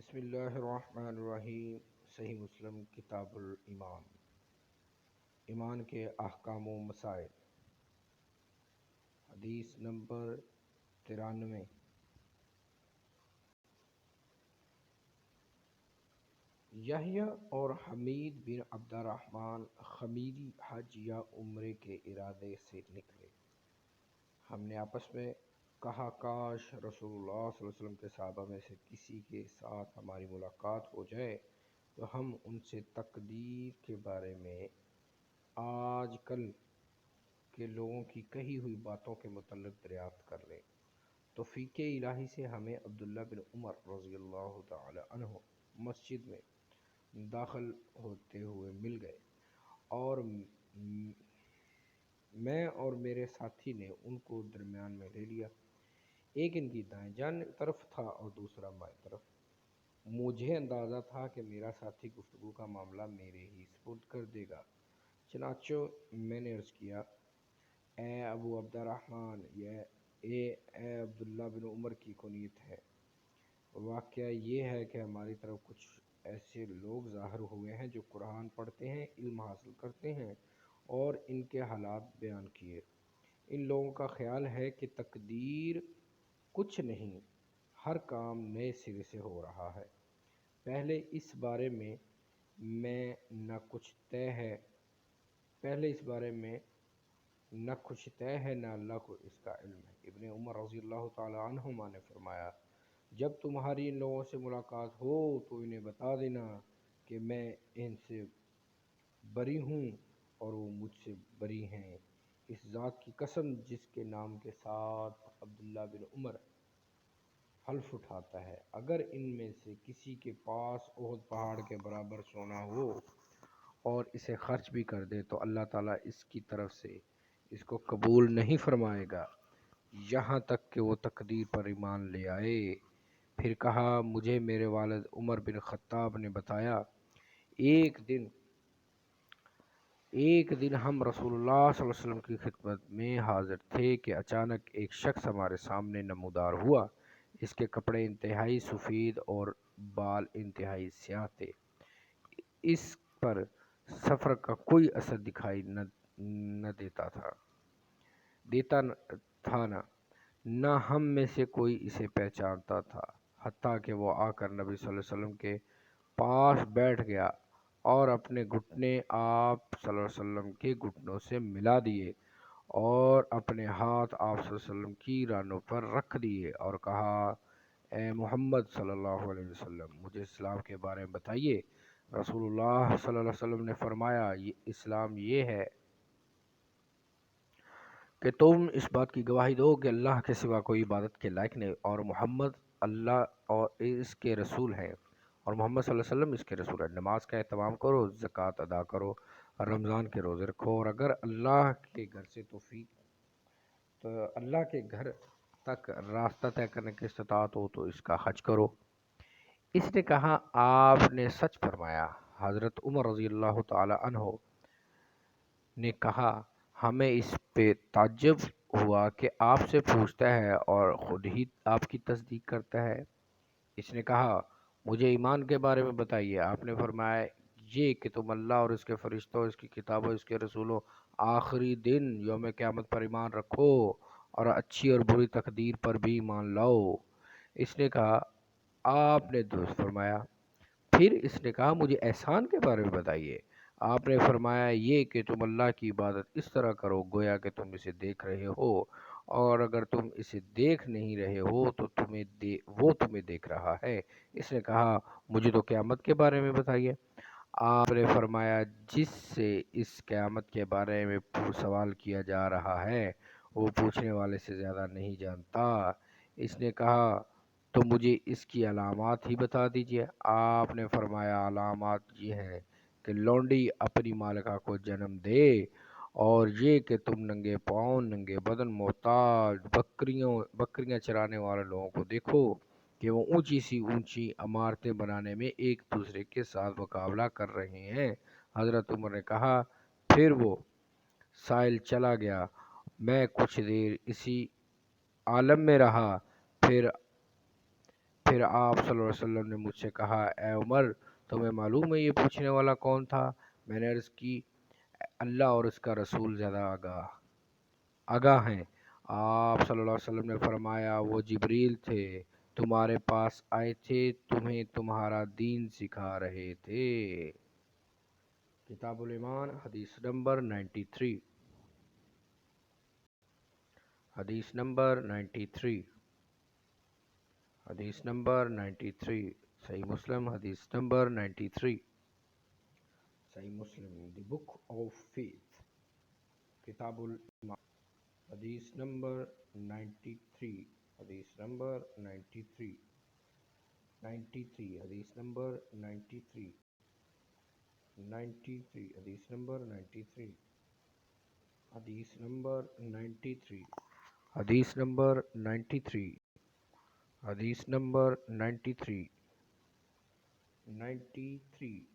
بسم اللہ الرحمن الرحیم۔ صحیح مسلم کتاب الایمان، ایمان کے احکام و مسائل، حدیث نمبر 93۔ یحییٰ اور حمید بن عبد الرحمن خمیری حج یا عمرے کے ارادے سے نکلے۔ ہم نے آپس میں کہا کاش رسول اللہ صلی اللہ علیہ وسلم کے صحابہ میں سے کسی کے ساتھ ہماری ملاقات ہو جائے تو ہم ان سے تقدیر کے بارے میں آج کل کے لوگوں کی کہی ہوئی باتوں کے متعلق دریافت کر لیں۔ توفیق الہی سے ہمیں عبداللہ بن عمر رضی اللہ تعالی عنہ مسجد میں داخل ہوتے ہوئے مل گئے اور میں اور میرے ساتھی نے ان کو درمیان میں لے لیا۔ ایک ان کی دائیں جانب طرف تھا اور دوسرا بائیں طرف۔ مجھے اندازہ تھا کہ میرا ساتھی گفتگو کا معاملہ میرے ہی سپرد کر دے گا، چنانچہ میں نے عرض کیا، اے ابو عبد الرحمن، اے عبداللہ بن عمر کی کنیت ہے۔ واقعہ یہ ہے کہ ہماری طرف کچھ ایسے لوگ ظاہر ہوئے ہیں جو قرآن پڑھتے ہیں، علم حاصل کرتے ہیں اور ان کے حالات بیان کیے۔ ان لوگوں کا خیال ہے کہ تقدیر کچھ نہیں، ہر کام نئے سرے سے ہو رہا ہے۔ پہلے اس بارے میں نہ کچھ طے ہے نہ اللہ کو اس کا علم ہے۔ ابن عمر رضی اللہ تعالی عنہما نے فرمایا، جب تمہاری ان لوگوں سے ملاقات ہو تو انہیں بتا دینا کہ میں ان سے بری ہوں اور وہ مجھ سے بری ہیں۔ اس ذات کی قسم جس کے نام کے ساتھ عبداللہ بن عمر حلف اٹھاتا ہے، اگر ان میں سے کسی کے پاس احد پہاڑ کے برابر سونا ہو اور اسے خرچ بھی کر دے تو اللہ تعالیٰ اس کی طرف سے اس کو قبول نہیں فرمائے گا یہاں تک کہ وہ تقدیر پر ایمان لے آئے۔ پھر کہا، مجھے میرے والد عمر بن خطاب نے بتایا، ایک دن ہم رسول اللہ صلی اللہ علیہ وسلم کی خدمت میں حاضر تھے کہ اچانک ایک شخص ہمارے سامنے نمودار ہوا۔ اس کے کپڑے انتہائی سفید اور بال انتہائی سیاہ تھے۔ اس پر سفر کا کوئی اثر دکھائی نہ دیتا تھا نہ ہم میں سے کوئی اسے پہچانتا تھا، حتیٰ کہ وہ آ کر نبی صلی اللہ علیہ وسلم کے پاس بیٹھ گیا اور اپنے گھٹنے آپ صلی اللہ علیہ وسلم کے گھٹنوں سے ملا دیے اور اپنے ہاتھ آپ صلی اللہ علیہ وسلم کی رانوں پر رکھ دیے اور کہا، اے محمد صلی اللہ علیہ وسلم، مجھے اسلام کے بارے میں بتائیے۔ رسول اللہ صلی اللہ علیہ وسلم نے فرمایا، اسلام یہ ہے کہ تم اس بات کی گواہی دو کہ اللہ کے سوا کوئی عبادت کے لائق نہیں اور محمد اللہ اور اس کے رسول ہیں، اور محمد صلی اللہ علیہ وسلم اس کے رسول ہیں۔ نماز کا اہتمام کرو، زکوٰۃ ادا کرو، رمضان کے روزے رکھو، اور اگر اللہ کے گھر تک راستہ طے کرنے کی استطاعت ہو تو اس کا حج کرو۔ اس نے کہا، آپ نے سچ فرمایا۔ حضرت عمر رضی اللہ تعالی عنہ نے کہا، ہمیں اس پہ تعجب ہوا کہ آپ سے پوچھتا ہے اور خود ہی آپ کی تصدیق کرتا ہے۔ اس نے کہا، مجھے ایمان کے بارے میں بتائیے۔ آپ نے فرمایا، یہ کہ تم اللہ اور اس کے فرشتوں، اس کی کتابوں، اس کے رسولوں، آخری دن، یوم قیامت پر ایمان رکھو اور اچھی اور بری تقدیر پر بھی ایمان لاؤ۔ اس نے کہا، آپ نے درست فرمایا۔ پھر اس نے کہا، مجھے احسان کے بارے میں بتائیے۔ آپ نے فرمایا، یہ کہ تم اللہ کی عبادت اس طرح کرو گویا کہ تم اسے دیکھ رہے ہو، اور اگر تم اسے دیکھ نہیں رہے ہو تو وہ تمہیں دیکھ رہا ہے۔ اس نے کہا، مجھے تو قیامت کے بارے میں بتائیے۔ آپ نے فرمایا، جس سے اس قیامت کے بارے میں سوال کیا جا رہا ہے وہ پوچھنے والے سے زیادہ نہیں جانتا۔ اس نے کہا، تو مجھے اس کی علامات ہی بتا دیجیے۔ آپ نے فرمایا، علامات یہ ہیں کہ لونڈی اپنی مالکہ کو جنم دے، اور یہ کہ تم ننگے پاؤں، ننگے بدن، محتاج، بکریاں چرانے والے لوگوں کو دیکھو کہ وہ اونچی سی اونچی عمارتیں بنانے میں ایک دوسرے کے ساتھ مقابلہ کر رہے ہیں۔ حضرت عمر نے کہا، پھر وہ سائل چلا گیا۔ میں کچھ دیر اسی عالم میں رہا، پھر پھر آپ صلی اللہ علیہ وسلم نے مجھ سے کہا، اے عمر، تمہیں معلوم ہے یہ پوچھنے والا کون تھا؟ میں نے عرض کی، اللہ اور اس کا رسول زیادہ آگاہ ہیں۔ آپ صلی اللہ علیہ وسلم نے فرمایا، وہ جبریل تھے، تمہارے پاس آئے تھے، تمہیں تمہارا دین سکھا رہے تھے۔ کتاب الایمان حدیث نمبر 93۔ حدیث نمبر 93۔ حدیث نمبر 93۔ صحیح مسلم حدیث نمبر 93۔ صحیح مسلم دی بک آف فیتھ، کتاب الایمان حدیث نمبر 93۔ حدیث نمبر 93۔ 93 حدیث نمبر 93۔ 93 حدیث نمبر 93۔ حدیث نمبر 93۔ حدیث نمبر 93۔ حدیث نمبر 93۔ 93